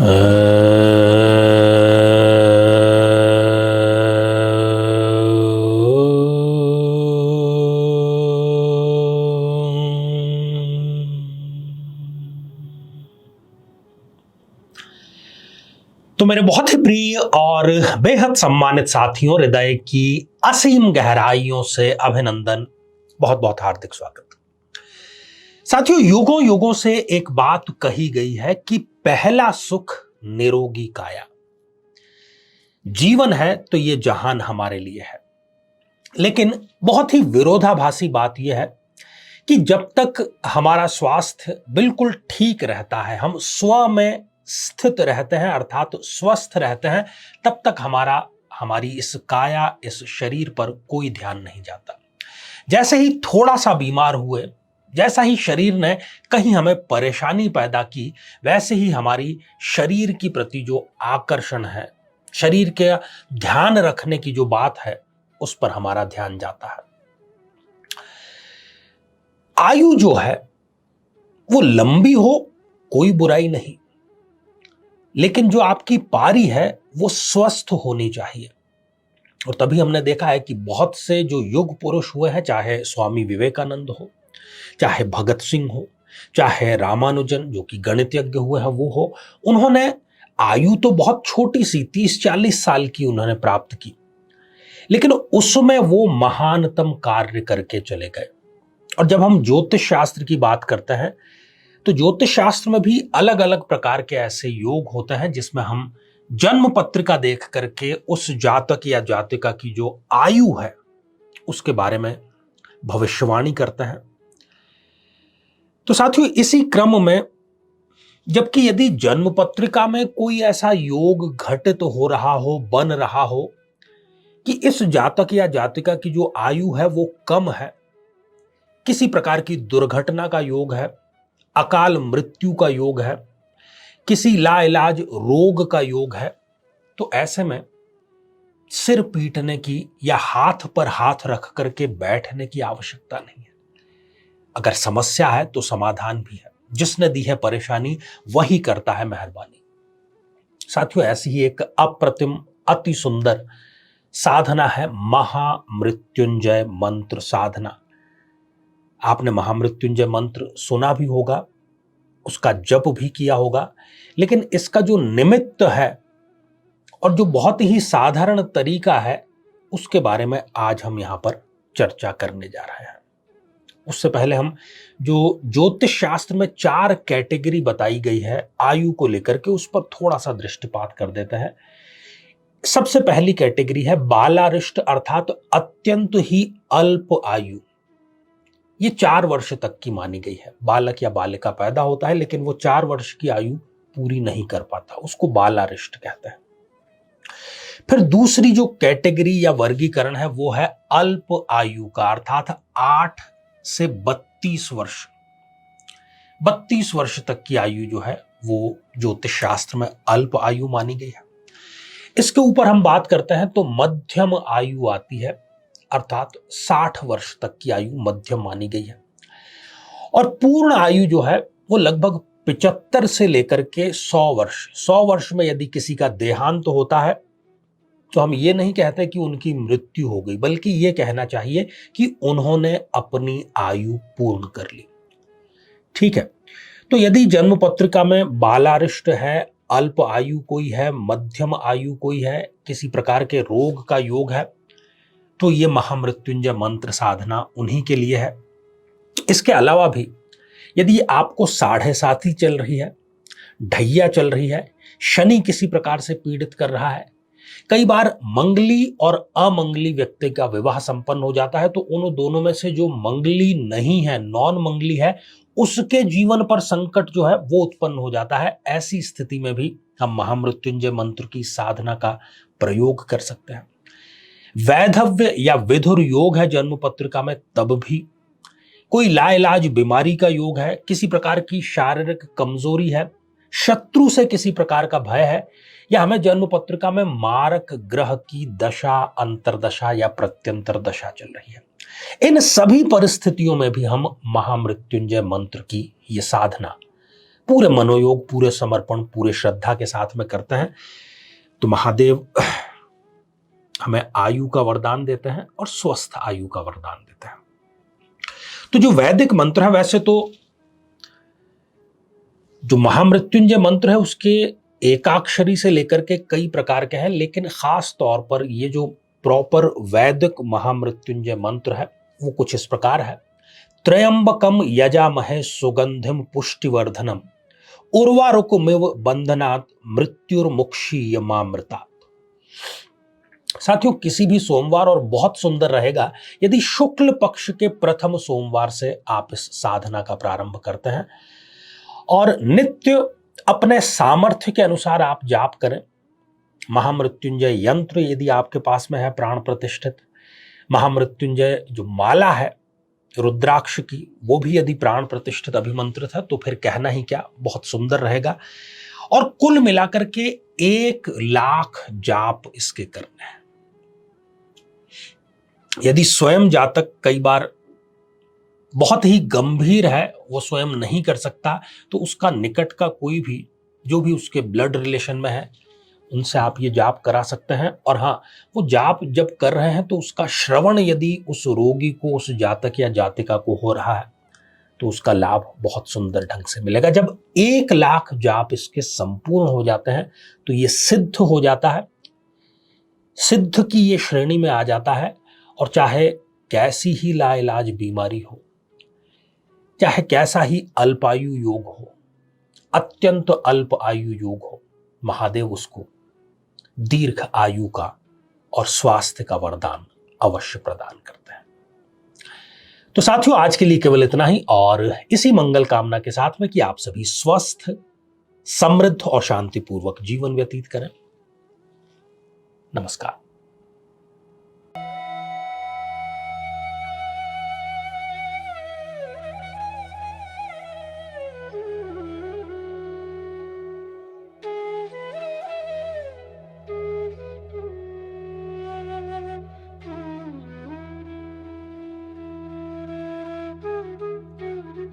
तो मेरे बहुत ही प्रिय और बेहद सम्मानित साथियों, हृदय की असीम गहराइयों से अभिनंदन, बहुत बहुत हार्दिक स्वागत। साथियों, युगों युगों से एक बात कही गई है कि पहला सुख निरोगी काया। जीवन है तो ये जहान हमारे लिए है, लेकिन बहुत ही विरोधाभासी बात यह है कि जब तक हमारा स्वास्थ्य बिल्कुल ठीक रहता है, हम स्व में स्थित रहते हैं अर्थात स्वस्थ रहते हैं, तब तक हमारी इस काया, इस शरीर पर कोई ध्यान नहीं जाता। जैसे ही थोड़ा सा बीमार हुए, जैसा ही शरीर ने कहीं हमें परेशानी पैदा की, वैसे ही हमारी शरीर की प्रति जो आकर्षण है, शरीर के ध्यान रखने की जो बात है, उस पर हमारा ध्यान जाता है। आयु जो है वो लंबी हो, कोई बुराई नहीं, लेकिन जो आपकी पारी है वो स्वस्थ होनी चाहिए। और तभी हमने देखा है कि बहुत से जो युग पुरुष हुए हैं, चाहे स्वामी विवेकानंद हो, चाहे भगत सिंह हो, चाहे रामानुजन जो कि गणितज्ञ हुए हैं वो हो, उन्होंने आयु तो बहुत छोटी सी 30-40 साल की उन्होंने प्राप्त की, लेकिन उसमें वो महानतम कार्य करके चले गए। और जब हम ज्योतिष शास्त्र की बात करते हैं तो ज्योतिष शास्त्र में भी अलग अलग प्रकार के ऐसे योग होते हैं जिसमें हम जन्म पत्रिका देख करके उस जातक या जातिका की जो आयु है उसके बारे में भविष्यवाणी करते हैं। तो साथियों, इसी क्रम में जबकि यदि जन्म पत्रिका में कोई ऐसा योग घटित हो रहा हो, बन रहा हो कि इस जातक या जातिका की जो आयु है वो कम है, किसी प्रकार की दुर्घटना का योग है, अकाल मृत्यु का योग है, किसी लाइलाज रोग का योग है, तो ऐसे में सिर पीटने की या हाथ पर हाथ रख करके बैठने की आवश्यकता नहीं है। अगर समस्या है तो समाधान भी है। जिसने दी है परेशानी वही करता है मेहरबानी। साथियों, ऐसी ही एक अप्रतिम अति सुंदर साधना है महामृत्युंजय मंत्र साधना। आपने महामृत्युंजय मंत्र सुना भी होगा, उसका जप भी किया होगा, लेकिन इसका जो निमित्त है और जो बहुत ही साधारण तरीका है, उसके बारे में आज हम यहां पर चर्चा करने जा रहे हैं। उससे पहले हम जो ज्योतिष शास्त्र में 4 कैटेगरी बताई गई है आयु को लेकर के, उस पर थोड़ा सा दृष्टिपात कर देते हैं। सबसे पहली कैटेगरी है बालारिष्ट अर्थात अत्यंत ही अल्प आयु। ये 4 वर्ष तक की मानी गई है। बालक या बालिका पैदा होता है लेकिन वो 4 वर्ष की आयु पूरी नहीं कर पाता, उसको बालारिष्ट कहते हैं। फिर दूसरी जो कैटेगरी या वर्गीकरण है वो है अल्प आयु का, अर्थात 8 से 32 वर्ष। 32 वर्ष तक की आयु जो है वो ज्योतिष शास्त्र में अल्प आयु मानी गई है। इसके ऊपर हम बात करते हैं तो मध्यम आयु आती है, अर्थात 60 वर्ष तक की आयु मध्यम मानी गई है। और पूर्ण आयु जो है वो लगभग 75 से लेकर के 100 वर्ष। 100 वर्ष में यदि किसी का देहांत होता है तो हम ये नहीं कहते कि उनकी मृत्यु हो गई, बल्कि ये कहना चाहिए कि उन्होंने अपनी आयु पूर्ण कर ली। ठीक है, तो यदि जन्म पत्रिका में बालारिष्ट है, अल्प आयु कोई है, मध्यम आयु कोई है, किसी प्रकार के रोग का योग है, तो ये महामृत्युंजय मंत्र साधना उन्हीं के लिए है। इसके अलावा भी यदि आपको 7.5 चल रही है, ढैया चल रही है, शनि किसी प्रकार से पीड़ित कर रहा है, कई बार मंगली और अमंगली व्यक्ति का विवाह संपन्न हो जाता है, तो उन दोनों में से जो मंगली नहीं है, नॉन मंगली है, उसके जीवन पर संकट जो है वो उत्पन्न हो जाता है। ऐसी स्थिति में भी हम महामृत्युंजय मंत्र की साधना का प्रयोग कर सकते हैं। वैधव्य या विधुर योग है जन्म पत्रिका में, तब भी कोई लाइलाज बीमारी का योग है, किसी प्रकार की शारीरिक कमजोरी है, शत्रु से किसी प्रकार का भय है, या हमें जन्म पत्रिका में मारक ग्रह की दशा, अंतरदशा या प्रत्यंतर दशा चल रही है, इन सभी परिस्थितियों में भी हम महामृत्युंजय मंत्र की ये साधना पूरे मनोयोग, पूरे समर्पण, पूरे श्रद्धा के साथ में करते हैं तो महादेव हमें आयु का वरदान देते हैं और स्वस्थ आयु का वरदान देते हैं। तो जो वैदिक मंत्र है, वैसे तो जो महामृत्युंजय मंत्र है उसके एकाक्षरी से लेकर के कई प्रकार के हैं, लेकिन खास तौर पर ये जो प्रॉपर वैदिक महामृत्युंजय मंत्र है वो कुछ इस प्रकार है। त्रयंबकम यजामहे सुगंधिम पुष्टिवर्धनम उर्वारुकमिव बंधनात् मृत्युर्मुक्षीयमामृतात्। साथियों, किसी भी सोमवार, और बहुत सुंदर रहेगा यदि शुक्ल पक्ष के प्रथम सोमवार से आप इस साधना का प्रारंभ करते हैं और नित्य अपने सामर्थ्य के अनुसार आप जाप करें। महामृत्युंजय यंत्र यदि आपके पास में है प्राण प्रतिष्ठित, महामृत्युंजय जो माला है रुद्राक्ष की, वो भी यदि प्राण प्रतिष्ठित अभिमंत्रित है तो फिर कहना ही क्या, बहुत सुंदर रहेगा। और कुल मिलाकर के 1,00,000 जाप इसके करने हैं। यदि स्वयं जातक कई बार बहुत ही गंभीर है, वो स्वयं नहीं कर सकता, तो उसका निकट का कोई भी, जो भी उसके ब्लड रिलेशन में है, उनसे आप ये जाप करा सकते हैं। और हाँ, वो जाप जब कर रहे हैं तो उसका श्रवण यदि उस रोगी को, उस जातक या जातिका को हो रहा है तो उसका लाभ बहुत सुंदर ढंग से मिलेगा। जब 1,00,000 जाप इसके संपूर्ण हो जाते हैं तो ये सिद्ध हो जाता है, सिद्ध की ये श्रेणी में आ जाता है। और चाहे कैसी ही लाइलाज बीमारी हो, चाहे कैसा ही अल्पायु योग हो, अत्यंत अल्प आयु योग हो, महादेव उसको दीर्घ आयु का और स्वास्थ्य का वरदान अवश्य प्रदान करते हैं। तो साथियों, आज के लिए केवल इतना ही, और इसी मंगल कामना के साथ में कि आप सभी स्वस्थ, समृद्ध और शांतिपूर्वक जीवन व्यतीत करें। नमस्कार।